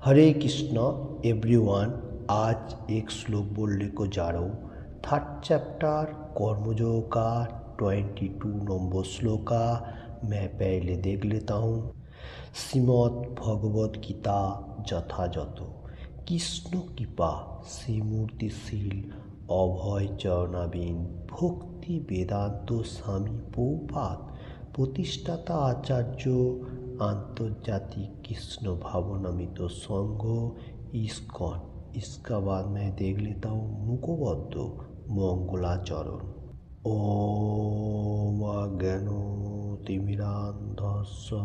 हरे Krishna everyone. आज एक श्लोक बोलने को जा रहा हूँ। थर्ड चैप्टर कर्मयोग का 22 नंबर श्लोक का मैं पहले देख लेता हूँ। श्रीमद् भगवद गीता যথাযথ কৃষ্ণ কৃপা শ্রীমূর্তিশীল অভয় চরণাবিন ভক্তি বেদান্ত স্বামী পৌপাত প্রতিষ্ঠাতা আচার্য आंतर्जातिक कृष्ण भावनामित संघ इस्कॉन। इसका बाद मैं देख लेता हूँ मुखबद्ध मंगलाचरण। ओम अज्ञानो तिमिरान्धस्य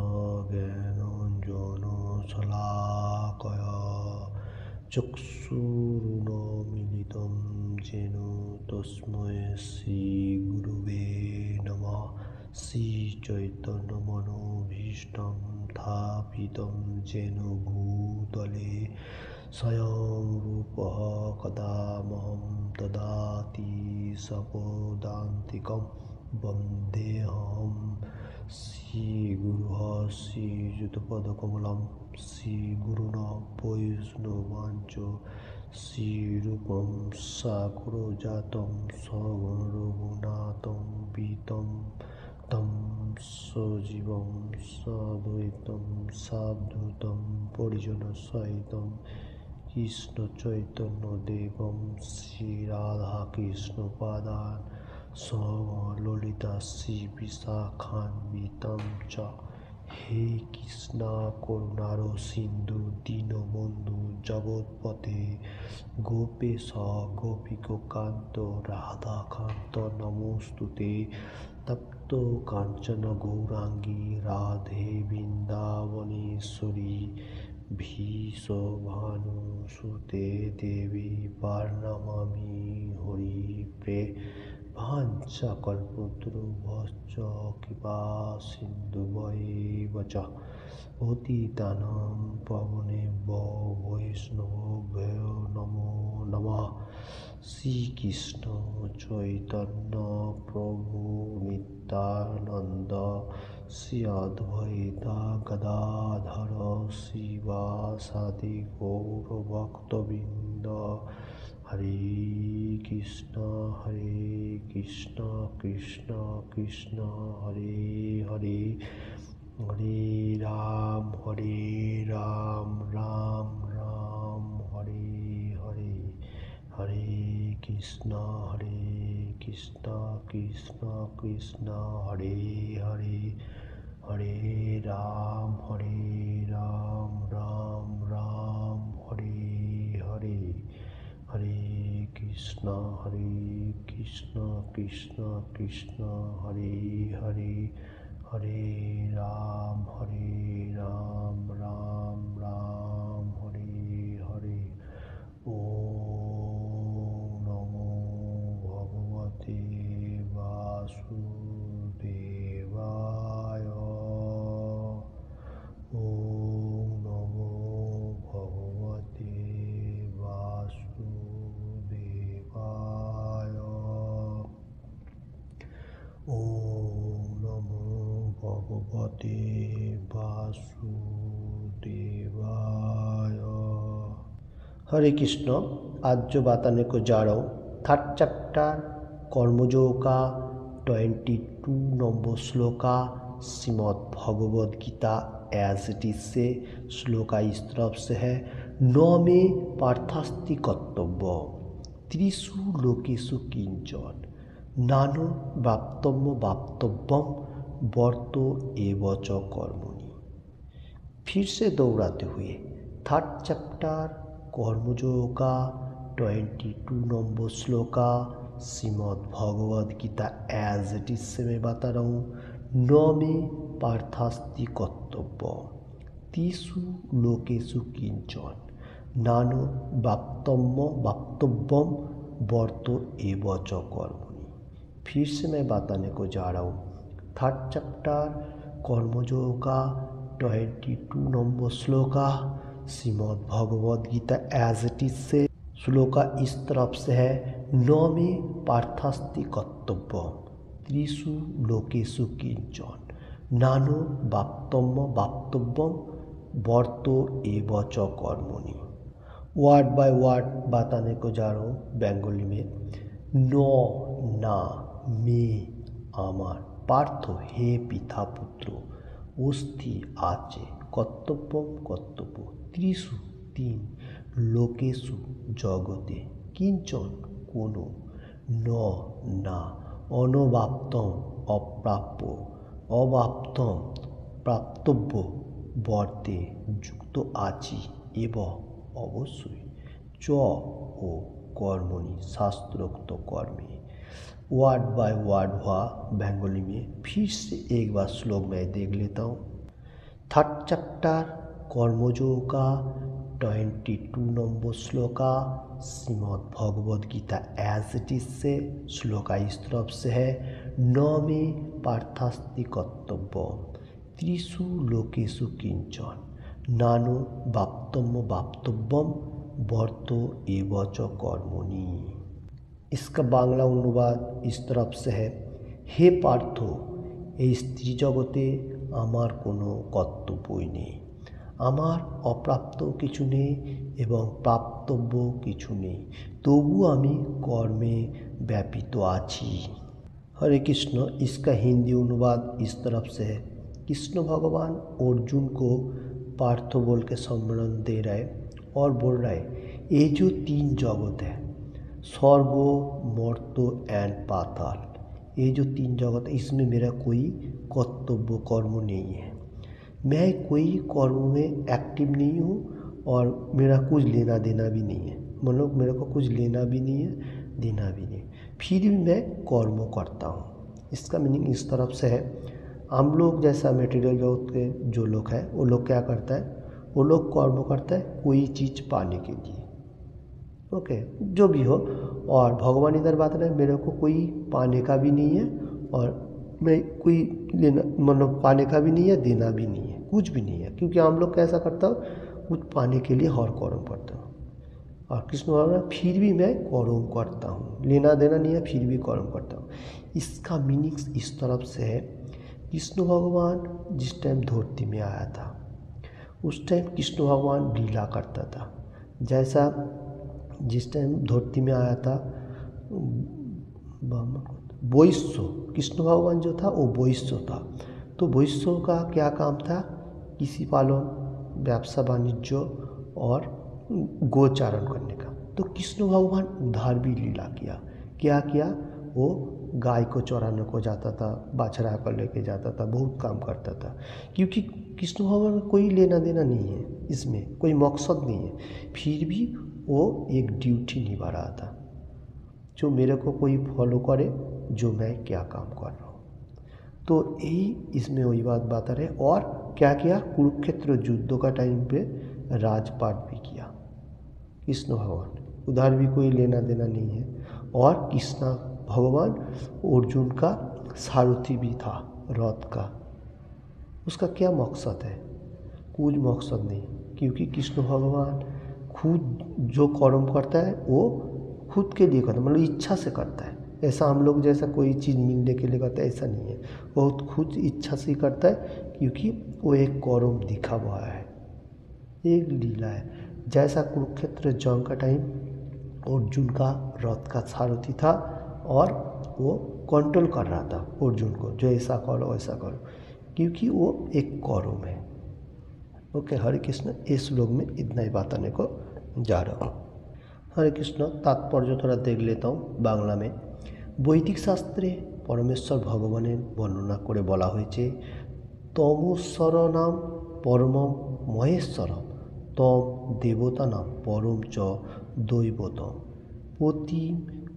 ज्ञानाञ्जनशलाकया चक्षुरुन्मीलितं येन तस्मै श्रीगुरुवे नमः। श्रीचैतन्यमनोभीष्टं स्थापितं येन भूतले स्वयं रूपः कदा मह्यं ददाति स्वपदान्तिकं वन्देऽहं श्रीगुरुः श्रीयुतपदकमलं श्रीगुरुणा वैष्णवांश्च श्रीरूपं साग्रजातं सगुणरघुनाथं पीतं तं सजीवं साद्वैतं सावधूतं परिजनसहितं कृष्णचैतन्यदेवं श्रीराधाकृष्णपादान् ललिता श्रीविशाखान्वितं च। हे कृष्णा करुणारो सिंधु दीनबंधु जगत्पते गोपेश गोपिकान्त राधाकान्त नमोस्तुते। तप्त कांचन गौरांगी राधे वृंदावनेश्वरी भीषभानुसुते देवी प्रणमामि हरिप्रे। भाञ्छाकल्पतरुभ्यश्च कृपा सिन्धुभ्यैव च पतितानां पावनेभ्यो वैष्णवेभ्यो नमो नमः। श्रीकृष्ण चैतन्य प्रभु नित्यानंद श्री अद्वैत गदाधर शिवासादि गौरभक्तवृंद। हरे कृष्ण कृष्ण कृष्ण हरे हरे हरे राम राम राम हरे हरे। हरे कृष्ण कृष्ण कृष्ण हरे हरे हरे राम राम राम हरे हरे। हरे कृष्ण कृष्ण कृष्ण हरे हरे हरे राम राम राम हरे हरे। ओम नमो भगवते वासुदेवाय। ओम नमो भगवते वासुदेवाय। ओम नमो भगवते वासुदेवाय। हरे कृष्ण। आज जो बताने को जा रहा हूँ थर्ड चैप्टर कर्मयोग का 22 number shloka Shrimad Bhagavad Gita as it is से श्लोका इस तरफ से है। न मे पार्थास्ति कर्तव्य त्रिषु लोकेषु किंचन नानो वाप्तव्यम वर्तो एव च कर्मणि। फिर से दोहराते हुए थर्ड चैप्टर कर्मयोग का 22 number shloka Shrimad Bhagavad Gita as it is से मैं बता रहा हूँ। न मे पार्थास्ति कर्तव्य त्रिषु लोकेषु किंचन नानो वाप्तव्यम वर्तो एव च कर्मणि। फिर से मैं बताने को जा रहा हूँ थर्ड चैप्टर कर्मयोग का 22 number shloka Shrimad Bhagavad Gita as it is से श्लोका इस तरफ से है। न मे पार्थास्ति कर्तव्य त्रिषु लोकेषु किंचन नानो वाप्तव्यम वर्त एवच कर्मणि। वर्ड बाय वर्ड बताने को जा रहा हूँ बंगाली में। न, ना, मे, आमार, पार्थ हे पिता पुत्र, अस्ति आचे, कर्तव्यम कर्तव्य, त्रिषु तीन, लोकेषु जगते, किंचन कोनो, न ना, अनवाप्तम अप्राप्य, अवाप्तम प्राप्तव्य, वर्ते যুক্ত আছি এবং অবশ্যই চ ও कर्मणि शास्त्रोक्त कर्मे। वर्ड बाय वर्ड हुआ बंगाली में। फिर से एक बार श्लोक मैं देख लेता हूँ। थर्ड चैप्टर कर्मयोग का 22 number shloka Shrimad Bhagavad Gita as it is से श्लोका इस तरफ से है। न में पार्थास्ति कर्तव्य, त्रिषु लोकेषु किंचन, नानो वाप्तम वाप्तव्यम, वर्त एवच कर्मणि। इसका बांग्ला अनुवाद इस तरफ से है। हे पार्थ, এই স্ত্রী জগতে আমার কোনো কর্তব্যই নেই, আমার অপ্রাপ্ত কিছু নেই এবং প্রাপ্তব্য কিছু নেই, তবু আমি কর্মে ব্যাপিত আছি। हरे कृष्ण। इसका हिंदी अनुवाद इस तरफ से है। कृष्ण भगवान अर्जुन को पार्थ बोल के सम्मान दे रहे और बोल रहे ये जो तीन जगत है, स्वर्ग, मर्त्य एंड पाताल, ये जो तीन जगत है इसमें मेरा कोई कर्तव्य कर्म नहीं है। मैं कोई कर्म में एक्टिव नहीं हूँ और मेरा कुछ लेना देना भी नहीं है। मतलब मेरे को कुछ लेना भी नहीं है, देना भी नहीं, फिर भी मैं कर्म करता हूँ। इसका मीनिंग इस तरफ से है। हम लोग जैसा मटेरियल जगत के जो लोग हैं वो लोग क्या करता है, वो लोग कर्म करता है कोई चीज़ पाने के लिए। ओके, जो भी हो। और भगवान इधर बात रहे मेरे को कोई पाने का भी नहीं है और मैं कोई लेना मतलब पाने का भी नहीं है, देना भी नहीं है, कुछ भी नहीं है। क्योंकि हम लोग कैसा करता हूँ, कुछ पाने के लिए हर कर्म करता हूँ। और कृष्ण भगवान फिर भी मैं कर्म करता हूँ, लेना देना नहीं है फिर भी कर्म करता हूँ। इसका मीनिंग इस तरफ से है। कृष्ण भगवान जिस टाइम धरती में आया था उस टाइम कृष्ण भगवान लीला करता था। जैसा जिस टाइम धरती में आया था वैश्य, कृष्ण भगवान जो था वो वैश्य था। तो वैश्य का क्या काम था, कृषि पालन, व्यवसाय वाणिज्य और गोचारण करने का। तो कृष्ण भगवान उधार भी लीला किया। क्या किया, वो गाय को चराने को जाता था, बाछड़ा को लेके जाता था, बहुत काम करता था। क्योंकि कृष्ण भगवान का कोई लेना देना नहीं है, इसमें कोई मकसद नहीं है, फिर भी वो एक ड्यूटी निभा रहा था जो मेरे को कोई फॉलो करे जो मैं क्या काम कर रहा हूँ। तो यही इसमें वही बात बता रहे। और क्या किया, कुरुक्षेत्र युद्ध का टाइम पे राजपाट भी किया कृष्ण भगवान, उधर भी कोई लेना देना नहीं है। और कृष्ण भगवान अर्जुन का सारथी भी था रथ का। उसका क्या मकसद है, कुछ मकसद नहीं, क्योंकि कृष्ण भगवान खुद जो कर्म करता है वो खुद के लिए करता है, मतलब इच्छा से करता है। ऐसा हम लोग जैसा कोई चीज़ मिलने के लिए करता है ऐसा नहीं है, वो खुद इच्छा से ही करता है, क्योंकि वो एक कर्म दिखा हुआ है, एक लीला है। जैसा कुरुक्षेत्र जंग का टाइम अर्जुन का रथ का सारथी था और वो कंट्रोल कर रहा था अर्जुन को, जो ऐसा करो वैसा करो, क्योंकि वो एक कर्म है। ओके, हरे कृष्ण। इस श्लोक में इतना ही बताने को जा रहा हूँ। हरे कृष्ण। तात्पर्य थोड़ा देख लेता हूँ बांग्ला में। বৈদিক শাস্ত্রে পরমেশ্বর ভগবানের বর্ণনা করে বলা হয়েছে, তমস্বর নাম পরমম মহেশ্বরম, তম দেবতা নাম পরম চ দৈবতম,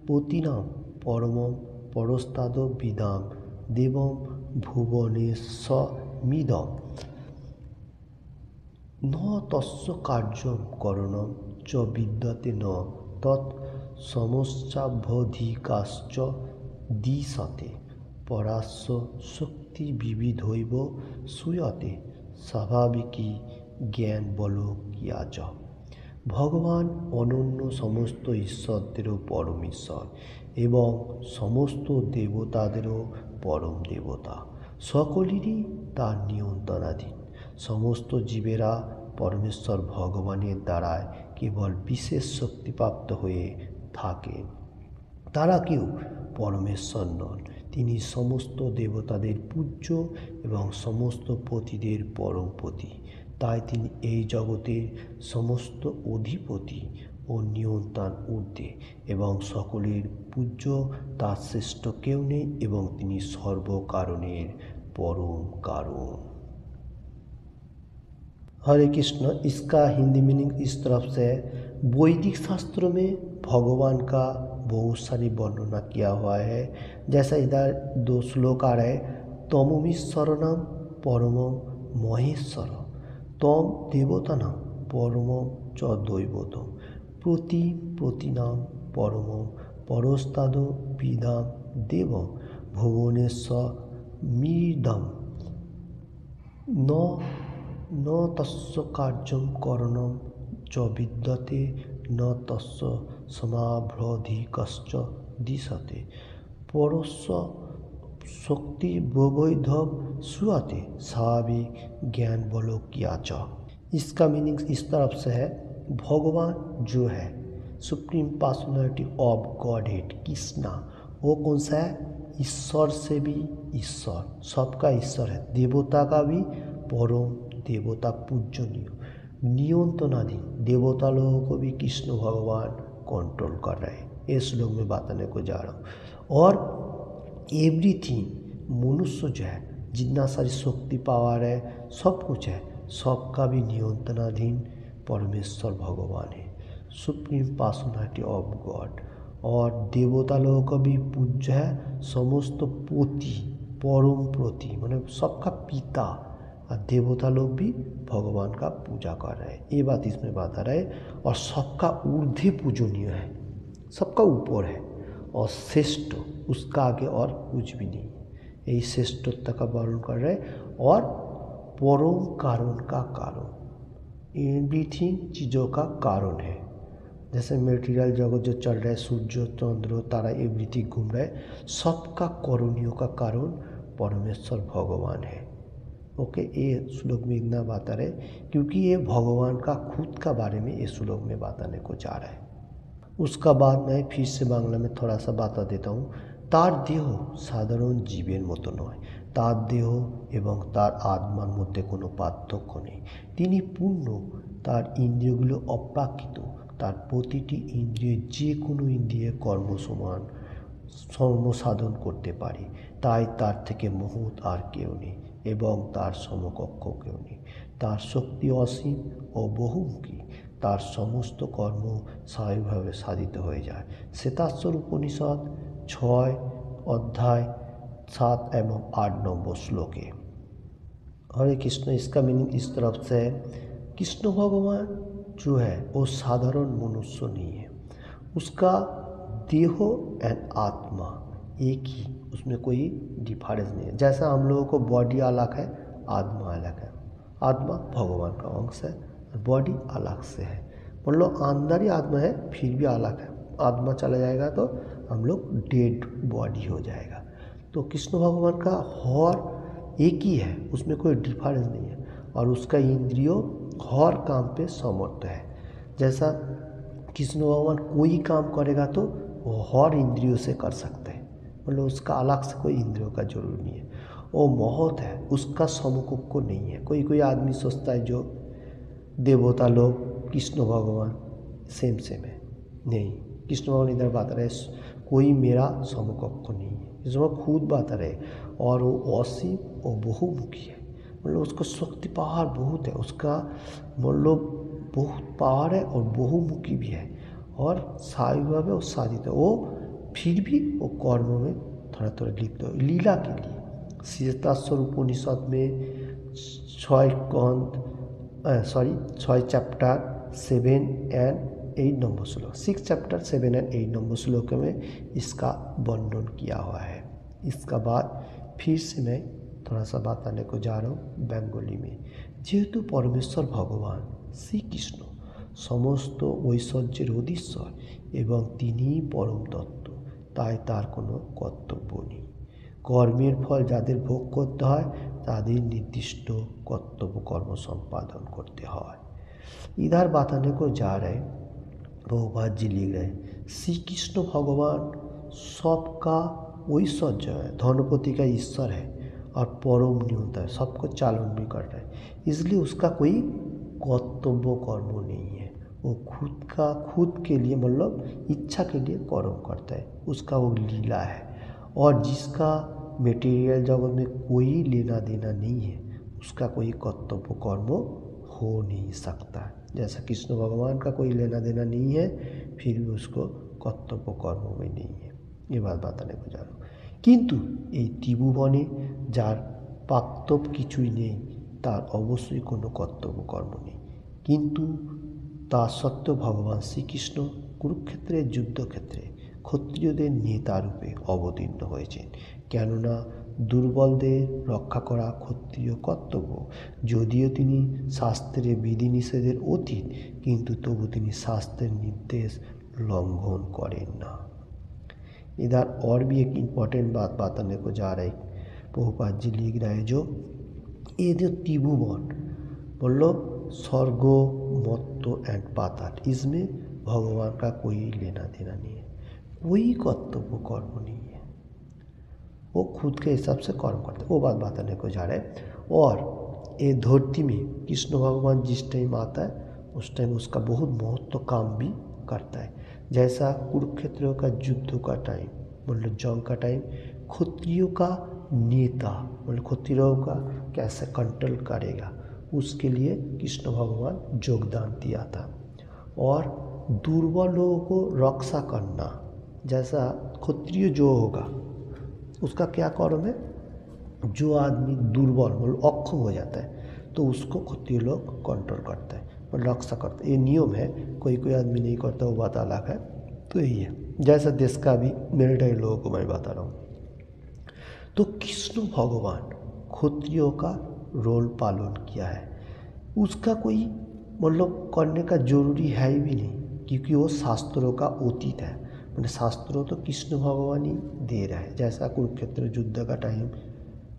পতিনাম পরমম পরস্তাদ বিদাম দেবম ভুবনেশ্বমিদম, ন তস্য কার্যম করণম চ বিদ্যতে ন তৎ সমস্যাবধিকাশ্চ দিশতে, পরাস্য শক্তি বিবিধৈব সুয়তে, স্বাভাবিকী জ্ঞান বল কিয়াচ। ভগবান অনন্য সমস্ত ঈশ্বরদেরও পরম ঈশ্বর এবং সমস্ত দেবতাদেরও পরম দেবতা, সকলেরই তার নিয়ন্ত্রণাধীন। সমস্ত জীবেরা পরমেশ্বর ভগবানের দ্বারায় কেবল বিশেষ শক্তিপ্রাপ্ত হয়ে থাকে। তারা কেউ পরমেশ্বর নন। তিনি সমস্ত দেবতাদের পূজ্য এবং সমস্ত পতিদের পরমপতি। তাই তিনি এই জগতের সমস্ত অধিপতি ও নিয়ন্ত্রণ ঊর্ধ্বে এবং সকলের পূজ্য। তার শ্রেষ্ঠ কেউ নেই এবং তিনি সর্বকারণের परम कारण। हरे कृष्ण। इसका हिंदी मीनिंग इस तरफ से है, वैदिक शास्त्रों में भगवान का बहुत सारी वर्णना किया हुआ है। जैसा इधर 2 श्लोक आ रहे, तमोमीश्वरनम परमम महेश्वर तम देवतानाम परमम च दैवतम प्रतिनाम परमम परस्ताद विदाम देवम भुवनेश्वर मीदम न तस्य कार्यं करणं च विद्यते न तस्य समाभ्रधिकश्च दिशते परस्य शक्ति वैधव सुअते स्वाभाविक ज्ञान बलोक्या च। इसका मीनिंग इस तरफ से है, भगवान जो है supreme personality of godhead Krishna, वो कौन सा है? ईश्वर से भी ईश्वर, सबका ईश्वर है, देवता का भी परम देवता पूजनीय नियंत्रणाधीन, देवता लोगों को भी कृष्ण भगवान कंट्रोल कर रहे हैं। इस श्लोक में बताने को जा रहा हूँ। और एवरीथिंग मनुष्य जो है जितना सारी शक्ति पावर है सब कुछ है, सबका भी नियंत्रणाधीन परमेश्वर भगवान है, सुप्रीम पर्सनालिटी ऑफ गॉड। और देवता लोगों का भी पूज्य है, समस्त पोती परम प्रति माने सबका पिता, और देवता लोग भी भगवान का पूजा कर रहे हैं। ये बात इसमें बता रहे। और सबका ऊर्ध्व पूजनीय है, सबका ऊपर है और श्रेष्ठ, उसका आगे और कुछ भी नहीं है। यही श्रेष्ठता का वर्णन कर रहे। और परम कारण का कारण, एवरीथिंग चीज़ों का कारण है। जैसे मेटीरियल जगत जो चल रहा है, सूर्य चंद्र तारा एवरीथिंग घूम रहा है, सबका करणियों का कारण परमेश्वर भगवान है। ओके, ये श्लोक में इतना बता रहे क्योंकि ये भगवान का खुद का बारे में ये श्लोक में बताने को जा रहा है। उसका बाद मैं फिर से बांग्ला में थोड़ा सा बता देता हूँ। तार देह साधारण जीवेर मतो नय, तार देह एवं तार आत्मार मध्य कोनो पार्थक्य नेই। তিনি পূর্ণ, তার ইন্দ্রিয়গুলো অপ্রাকৃত, তার প্রতিটি ইন্দ্রিয় যে কোনো ইন্দ্রিয়ের কর্ম সাধন করতে পারে, তাই তার থেকে মহৎ আর কেউ নেই এবং তার সমকক্ষ কেউ নেই। তার শক্তি অসীম ও বহুমুখী, তার সমস্ত কর্ম স্বাভাবিকভাবে সাধিত হয়ে যায়। শ্বেতাশ্বর উপনিষদ 6 अध्याय 7 एवं 8 नंबर श्लोके। हरे कृष्ण। इसका मीनिंग इस तरफ से है, कृष्ण भगवान जो है वो साधारण मनुष्य नहीं है, उसका देह एंड आत्मा एक ही, उसमें कोई डिफरेंस नहीं है। जैसा हम लोगों को बॉडी अलग है, आत्मा अलग है। आत्मा भगवान का अंश है और बॉडी अलग से है, मतलब अंदर ही आत्मा है फिर भी अलग है। आत्मा चला जाएगा तो हम लोग डेड बॉडी हो जाएगा। तो कृष्ण भगवान का हर एक ही है, उसमें कोई डिफरेंस नहीं है और उसका इंद्रियों हर काम पे समर्थ है। जैसा कृष्ण भगवान कोई काम करेगा तो वो हर इंद्रियों से कर सकते हैं, मतलब उसका अलग से कोई इंद्रियों का जरूर नहीं है। वो महत है, उसका समकक्ष नहीं है। कोई आदमी सोचता है जो देवता लोग कृष्ण भगवान सेम है, नहीं। कृष्ण भगवान इधर बता रहे कोई मेरा समकक्ष नहीं है, इसमें खुद बता रहे। और वो असीम और बहुमुखी है, मतलब उसका शक्ति पावर बहुत है, उसका मतलब बहुत पावर है और बहुमुखी भी है और स्वाभाविक और साधित है। वो फिर भी वो कर्म में थोड़ा थोड़ा लिप्त है लीला के लिए। श्वेताश्वर उपनिषद में 6 चैप्टर 7 एंड 8 नंबर श्लोक, 6 चैप्टर 7 एंड 8 नंबर श्लोक में इसका वर्णन किया हुआ है। इसका बाद फिर से मैं थोड़ा सा बताने को जा रहा हूँ बेंगली में। जेहेतु परमेश्वर भगवान श्री कृष्ण समस्त ঐশ্বর্যের অধীশ্বর এবং তিনি পরম তত্ত্ব, তাই তার কোনো কর্তব্য নেই। কর্মের ফল যাদের ভোগ করতে হয় তাদের নির্দিষ্ট কর্তব্য কর্ম সম্পাদন करते হয়। इधर बताने को जा रहे प्रभुपाद जी लिख रहे श्री कृष्ण भगवान सबका ऐश्वर्य है, धनपति का ईश्वर है और परम नियंता है, सबको चालन भी कर रहा है, इसलिए उसका कोई कर्तव्य कर्म नहीं है। वो खुद के लिए मतलब इच्छा के लिए कर्म करता है, उसका वो लीला है। और जिसका मटेरियल जगत में कोई लेना देना नहीं है उसका कोई कर्तव्य कर्म हो नहीं सकता। जैसा कृष्ण भगवान का कोई लेना देना नहीं है फिर भी उसको कर्तव्य कर्म में नहीं है, ये बात बताने को जा रहा हूँ। किंतु এই ত্রিভুবনে যার পাক্তব্য কিছুই নেই তার অবশ্যই কোনো কর্তব্য কর্ম নেই, কিন্তু তা সত্ত্বেও ভগবান শ্রীকৃষ্ণ কুরুক্ষেত্রের যুদ্ধক্ষেত্রে ক্ষত্রিয়দের নেতা রূপে অবতীর্ণ হয়েছেন, কেননা দুর্বলদের রক্ষা করা ক্ষত্রিয় কর্তব্য। যদিও তিনি শাস্ত্রের বিধিনিষেধের অতীত কিন্তু তবু তিনি শাস্ত্রের নির্দেশ लंघन करें ना। इधर और भी एक इम्पॉर्टेंट बात बताने को जा रहा है, प्रभुपाद जी लिख रहा है जो ये जो त्रिभुवन मतलब स्वर्ग मर्त्य एंड पाताल, इसमें भगवान का कोई लेना देना नहीं है, कोई कर्तव्य कर्म नहीं है, वो खुद के हिसाब से कर्म करते, वो बात बताने को जा रहा है। और ये धरती में कृष्ण भगवान जिस टाइम आता है उस टाइम उसका बहुत महत्व काम भी करता है। जैसा कुरुक्षेत्र का युद्ध का टाइम मतलब जंग का टाइम क्षत्रियों का नेता मतलब क्षत्रियों का कैसे कंट्रोल करेगा उसके लिए कृष्ण भगवान योगदान दिया था। और दुर्बल लोगों को रक्षा करना, जैसा क्षत्रिय जो होगा उसका क्या कर्म है, जो आदमी दुर्बल मतलब अक्षम हो जाता है तो उसको क्षत्रिय लोग कंट्रोल करता है और रक्षा करता है, ये नियम है, कोई कोई आदमी नहीं करता वो बात अलग है। तो यही है, जैसा देश का भी मिलिट्री लोगों को मैं बता रहा हूँ। तो कृष्ण भगवान क्षत्रियों का रोल पालन किया है, उसका कोई मतलब करने का जरूरी है भी नहीं क्योंकि वो शास्त्रों का अतीत है, मतलब शास्त्रों तो कृष्ण भगवान ही दे रहा है। जैसा कुरुक्षेत्र युद्ध का टाइम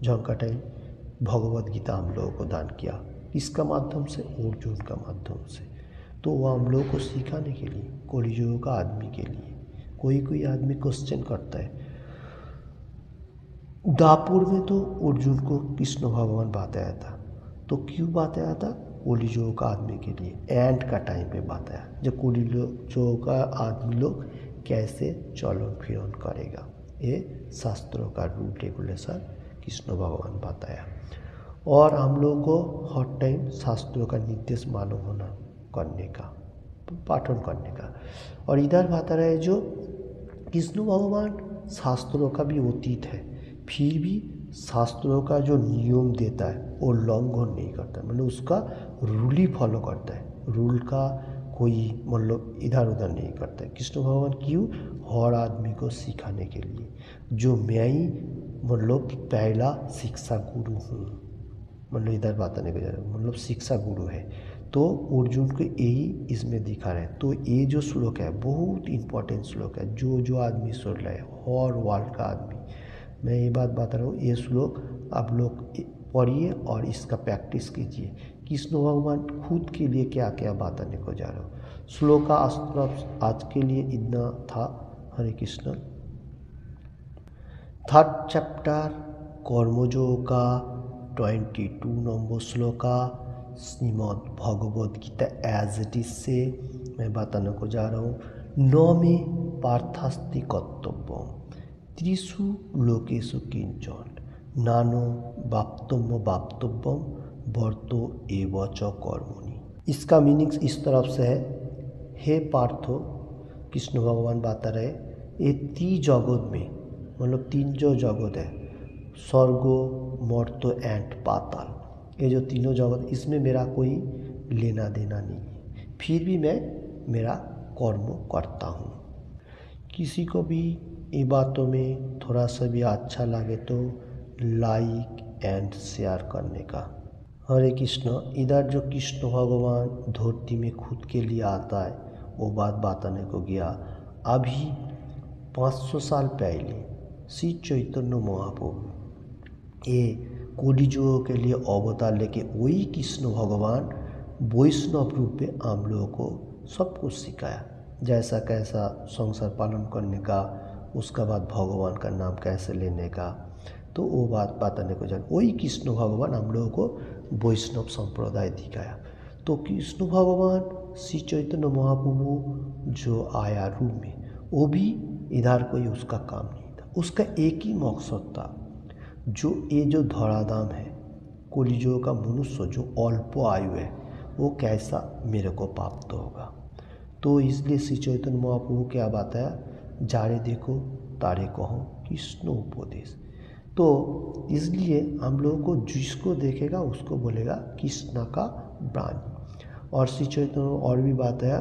जंग का टाइम भगवद गीता हम लोगों को दान किया, किसका माध्यम से, अर्जुन का माध्यम से, तो वो हम लोगों को सिखाने के लिए कलियुग का आदमी के लिए। कोई आदमी क्वेश्चन करता है दापुर में तो अर्जुन को कृष्ण भगवान बताया था, तो क्यों बताया था, कलियुग का आदमी के लिए, एंड का टाइम पे बताया जब कलियुग का आदमी लोग कैसे चलन फिरन करेगा, ये शास्त्रों का रूल रेगुलेशन कृष्ण भगवान बताया। और हम लोगों को हर टाइम शास्त्रों का निर्देश मालूम होना करने का, पाठन करने का। और इधर बता रहे जो कृष्ण भगवान शास्त्रों का भी अतीत है फिर भी शास्त्रों का जो नियम देता है वो लंघन नहीं करता, मतलब उसका रूल ही फॉलो करता है, रूल का कोई मतलब इधर उधर नहीं करता है। कृष्ण भगवान क्यों, हर आदमी को सिखाने के लिए, जो मैं ही मतलब पहला शिक्षा गुरु हूँ, मतलब इधर बताने को जा रहा है मतलब शिक्षा गुरु है, तो अर्जुन को यही इसमें दिखा रहे हैं। तो ये जो श्लोक है बहुत इम्पोर्टेंट श्लोक है, जो आदमी सुन रहे हैं हर वर्ल्ड का आदमी, मैं ये बात बता रहा हूँ, ये श्लोक आप लोग पढ़िए और इसका प्रैक्टिस कीजिए। कृष्ण भगवान खुद के लिए क्या क्या बताने को जा रहा हूँ। श्लोक का आज के लिए इतना था। हरे कृष्ण। थर्ड चैप्टर कर्मयोग का 22 number shloka Shrimad Bhagavad Gita as it is से मैं बताने को जा रहा हूँ। न में पार्थास्ति कर्तव्यम त्रिषु लोकेषु किंचन नानो वाप्तव्यम वर्तो एव च कर्मणि। इसका मीनिंग्स इस तरफ से है, हे पार्थो, कृष्ण भगवान बता रहे ये जगत में मतलब तीन जो जगत है स्वर्ग मर्त्य एंड पाताल, ये जो तीनों जगत इसमें मेरा कोई लेना देना नहीं है, फिर भी मैं मेरा कर्म करता हूँ। किसी को भी ये बातों में थोड़ा सा भी अच्छा लगे तो लाइक एंड शेयर करने का। हरे कृष्ण। इधर जो कृष्ण भगवान धरती में खुद के लिए आता है वो बात बताने को गया। अभी 500 साल पहले श्री चैतन्य महाप्रभु ये कलियुग के लिए अवतार लेके वही कृष्ण भगवान वैष्णव रूप में हम लोगों को सब कुछ सिखाया, जैसा कैसा संसार पालन करने का, उसका बाद भगवान का नाम कैसे लेने का, तो वो बात बताने को जान वही कृष्ण भगवान हम लोगों को वैष्णव संप्रदाय दिखाया। तो कृष्ण भगवान श्री चैतन्य महाप्रभु जो आया रूप में, वो भी इधर कोई उसका काम नहीं था, उसका एक ही मकसद था, जो ये जो धराधाम है कलियुग का मनुष्य जो अल्प आयु है वो कैसा मेरे को प्राप्त होगा। तो इसलिए श्री चैतन्य महाप्रभु क्या बताया, जारे देखो तारे कहो कृष्ण उपदेश। तो इसलिए हम लोगों को जिसको देखेगा उसको बोलेगा कृष्ण का वाणी। और श्री चैतन्य और भी बताया,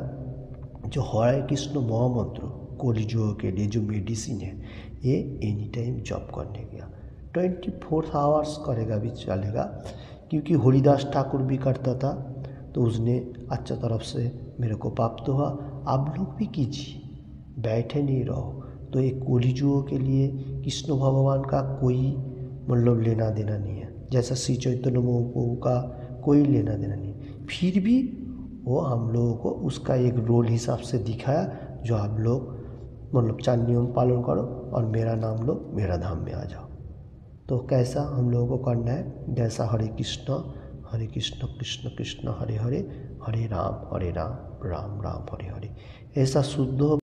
जो हरे कृष्ण महामंत्र कलियुग के लिए जो मेडिसिन है, ये एनी टाइम जप करने गया 24 आवर्स करेगा भी चलेगा, क्योंकि हरिदास ठाकुर भी करता था, तो उसने अच्छा तरफ से मेरे को प्राप्त हुआ। आप लोग भी कीजिए, बैठे नहीं रहो। तो एक कलियुग के लिए कृष्ण भगवान का कोई मतलब लेना देना नहीं है, जैसा श्री चैतन्य महाप्रभु का कोई लेना देना नहीं, फिर भी वो हम लोगों को उसका एक रोल हिसाब से दिखाया, जो आप लोग मतलब 4 नियम पालन करो और मेरा नाम लो, मेरा धाम में आ जाओ। तो कैसा हम लोगों को करना है, जैसा हरे कृष्ण कृष्ण कृष्ण हरे हरे, हरे राम राम राम हरे हरे, ऐसा शुद्ध